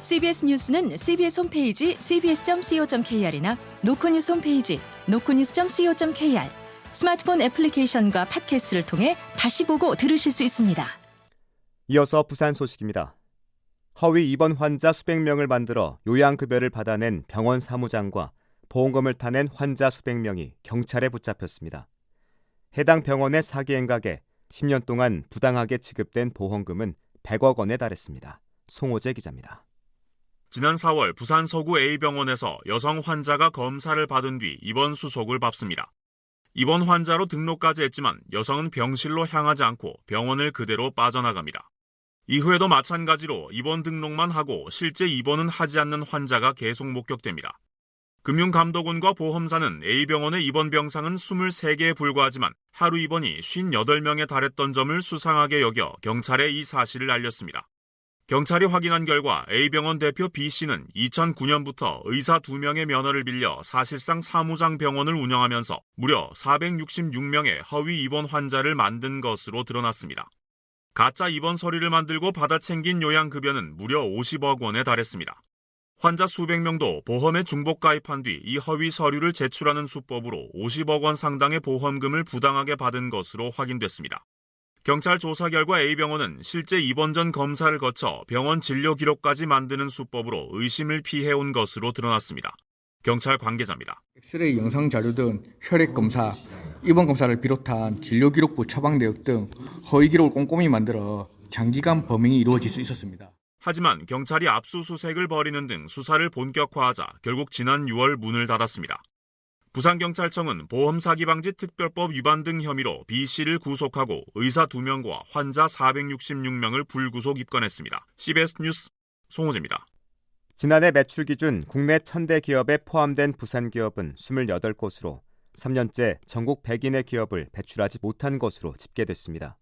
CBS 뉴스는 CBS 홈페이지 cbs.co.kr이나 노코뉴스 홈페이지 노코뉴스.co.kr, 스마트폰 애플리케이션과 팟캐스트를 통해 다시 보고 들으실 수 있습니다. 이어서 부산 소식입니다. 허위 입원 환자 수백 명을 만들어 요양급여를 받아낸 병원 사무장과 보험금을 타낸 환자 수백 명이 경찰에 붙잡혔습니다. 해당 병원의 사기 행각에 10년 동안 부당하게 지급된 보험금은 100억 원에 달했습니다. 송호재 기자입니다. 지난 4월 부산 서구 A병원에서 여성 환자가 검사를 받은 뒤 입원 수속을 받습니다. 입원 환자로 등록까지 했지만 여성은 병실로 향하지 않고 병원을 그대로 빠져나갑니다. 이후에도 마찬가지로 입원 등록만 하고 실제 입원은 하지 않는 환자가 계속 목격됩니다. 금융감독원과 보험사는 A병원의 입원 병상은 23개에 불과하지만 하루 입원이 58명에 달했던 점을 수상하게 여겨 경찰에 이 사실을 알렸습니다. 경찰이 확인한 결과 A병원 대표 B씨는 2009년부터 의사 2명의 면허를 빌려 사실상 사무장 병원을 운영하면서 무려 466명의 허위 입원 환자를 만든 것으로 드러났습니다. 가짜 입원 서류를 만들고 받아 챙긴 요양급여는 무려 50억 원에 달했습니다. 환자 수백 명도 보험에 중복 가입한 뒤 이 허위 서류를 제출하는 수법으로 50억 원 상당의 보험금을 부당하게 받은 것으로 확인됐습니다. 경찰 조사 결과 A병원은 실제 입원 전 검사를 거쳐 병원 진료 기록까지 만드는 수법으로 의심을 피해온 것으로 드러났습니다. 경찰 관계자입니다. 엑스레이 영상 자료 등 혈액 검사, 입원 검사를 비롯한 진료 기록부 처방 내역 등 허위 기록을 꼼꼼히 만들어 장기간 범행이 이루어질 수 있었습니다. 하지만 경찰이 압수수색을 벌이는 등 수사를 본격화하자 결국 지난 6월 문을 닫았습니다. 부산경찰청은 보험사기방지 특별법 위반 등 혐의로 B씨를 구속하고 의사 2명과 환자 466명을 불구속 입건했습니다. CBS 뉴스 송호재입니다. 지난해 매출 기준 국내 1000대 기업에 포함된 부산 기업은 28곳으로 3년째 전국 100인의 기업을 배출하지 못한 것으로 집계됐습니다.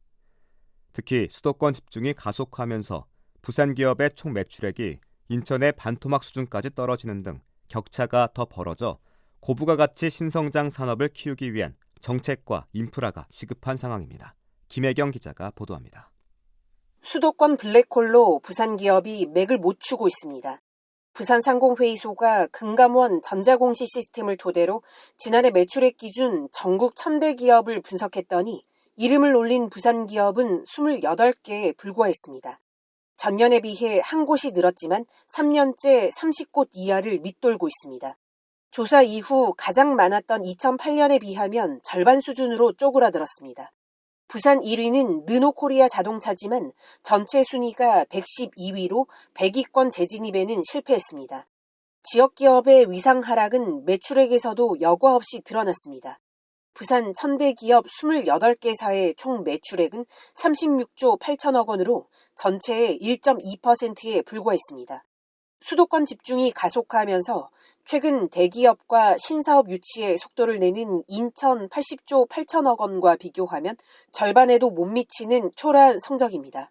특히 수도권 집중이 가속화하면서 부산 기업의 총 매출액이 인천의 반토막 수준까지 떨어지는 등 격차가 더 벌어져 고부가 가치 신성장 산업을 키우기 위한 정책과 인프라가 시급한 상황입니다. 김혜경 기자가 보도합니다. 수도권 블랙홀로 부산 기업이 맥을 못 추고 있습니다. 부산상공회의소가 금감원 전자공시 시스템을 토대로 지난해 매출액 기준 전국 1000대 기업을 분석했더니 이름을 올린 부산 기업은 28개에 불과했습니다. 전년에 비해 한 곳이 늘었지만 3년째 30곳 이하를 밑돌고 있습니다. 조사 이후 가장 많았던 2008년에 비하면 절반 수준으로 쪼그라들었습니다. 부산 1위는 르노코리아 자동차지만 전체 순위가 112위로 100위권 재진입에는 실패했습니다. 지역기업의 위상 하락은 매출액에서도 여과 없이 드러났습니다. 부산 1000대 기업 28개사의 총 매출액은 36조 8천억 원으로 전체의 1.2%에 불과했습니다. 수도권 집중이 가속화하면서 최근 대기업과 신사업 유치에 속도를 내는 인천 80조 8천억 원과 비교하면 절반에도 못 미치는 초라한 성적입니다.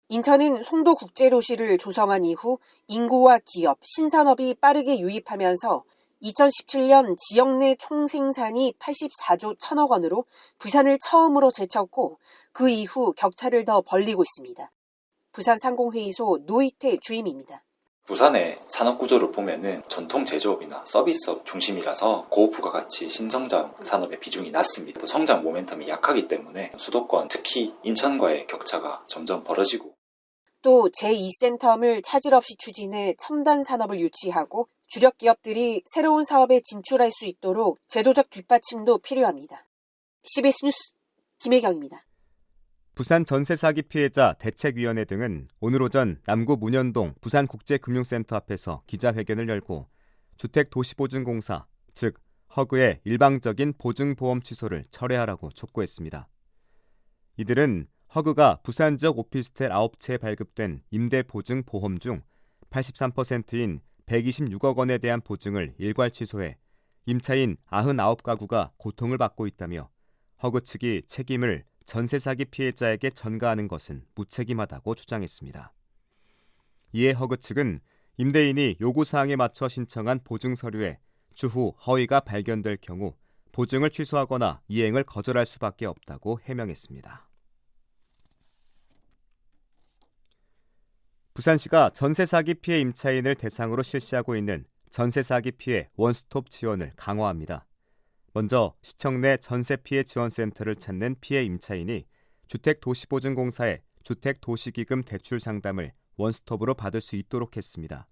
인천은 송도국제도시를 조성한 이후 인구와 기업, 신산업이 빠르게 유입하면서 2017년 지역 내 총생산이 84조 1천억 원으로 부산을 처음으로 제쳤고 그 이후 격차를 더 벌리고 있습니다. 부산상공회의소 노희태 주임입니다. 부산의 산업구조를 보면은 전통 제조업이나 서비스업 중심이라서 고부가가치 신성장 산업의 비중이 낮습니다. 또 성장 모멘텀이 약하기 때문에 수도권, 특히 인천과의 격차가 점점 벌어지고 또 제2센텀을 차질 없이 추진해 첨단 산업을 유치하고 주력 기업들이 새로운 사업에 진출할 수 있도록 제도적 뒷받침도 필요합니다. CBS 뉴스 김혜경입니다. 부산 전세 사기 피해자 대책위원회 등은 오늘 오전 남구 문현동 부산국제금융센터 앞에서 기자회견을 열고 주택도시보증공사, 즉 허그의 일방적인 보증보험 취소를 철회하라고 촉구했습니다. 이들은 허그가 부산 지역 오피스텔 9채에 발급된 임대보증보험 중 83%인 126억 원에 대한 보증을 일괄 취소해 임차인 99가구가 고통을 받고 있다며 허그 측이 책임을 전세 사기 피해자에게 전가하는 것은 무책임하다고 주장했습니다. 이에 허그 측은 임대인이 요구사항에 맞춰 신청한 보증 서류에 추후 허위가 발견될 경우 보증을 취소하거나 이행을 거절할 수밖에 없다고 해명했습니다. 부산시가 전세 사기 피해 임차인을 대상으로 실시하고 있는 전세 사기 피해 원스톱 지원을 강화합니다. 먼저 시청 내 전세 피해 지원센터를 찾는 피해 임차인이 주택도시보증공사의 주택도시기금 대출 상담을 원스톱으로 받을 수 있도록 했습니다.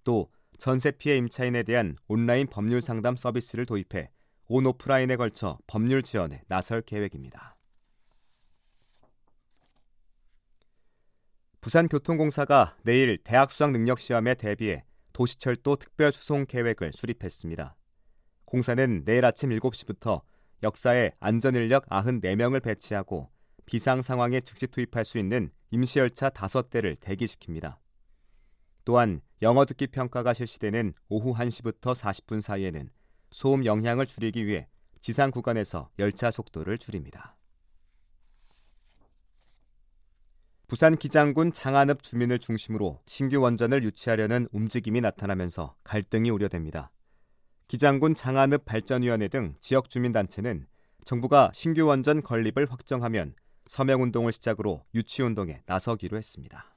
또 전세 피해 임차인에 대한 온라인 법률 상담 서비스를 도입해 온 오프라인에 걸쳐 법률 지원에 나설 계획입니다. 부산교통공사가 내일 대학 수학 능력 시험에 대비해 도시철도 특별수송 계획을 수립했습니다. 공사는 내일 아침 7시부터 역사에 안전인력 94명을 배치하고 비상 상황에 즉시 투입할 수 있는 임시열차 5대를 대기시킵니다. 또한 영어 듣기 평가가 실시되는 오후 1시부터 40분 사이에는 소음 영향을 줄이기 위해 지상 구간에서 열차 속도를 줄입니다. 부산 기장군 장안읍 주민을 중심으로 신규 원전을 유치하려는 움직임이 나타나면서 갈등이 우려됩니다. 기장군 장안읍 발전위원회 등 지역 주민단체는 정부가 신규 원전 건립을 확정하면 서명운동을 시작으로 유치운동에 나서기로 했습니다.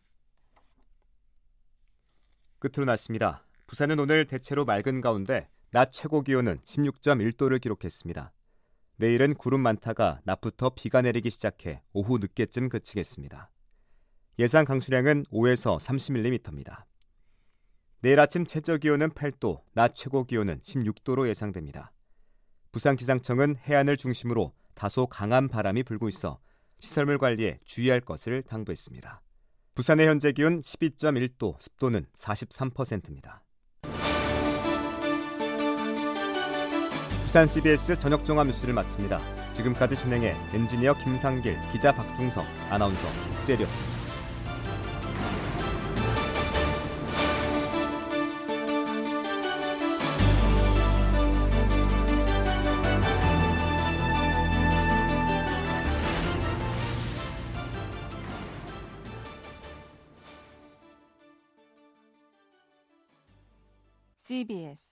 끝으로 났습니다. 부산은 오늘 대체로 맑은 가운데 낮 최고 기온은 16.1도를 기록했습니다. 내일은 구름 많다가 낮부터 비가 내리기 시작해 오후 늦게쯤 그치겠습니다. 예상 강수량은 5에서 30mm입니다. 내일 아침 최저 기온은 8도, 낮 최고 기온은 16도로 예상됩니다. 부산기상청은 해안을 중심으로 다소 강한 바람이 불고 있어 시설물 관리에 주의할 것을 당부했습니다. 부산의 현재 기온 12.1도, 습도는 43%입니다. 부산 CBS 저녁 종합 뉴스를 마칩니다. 지금까지 진행해 엔지니어 김상길, 기자 박중석, 아나운서 국재리였습니다. CBS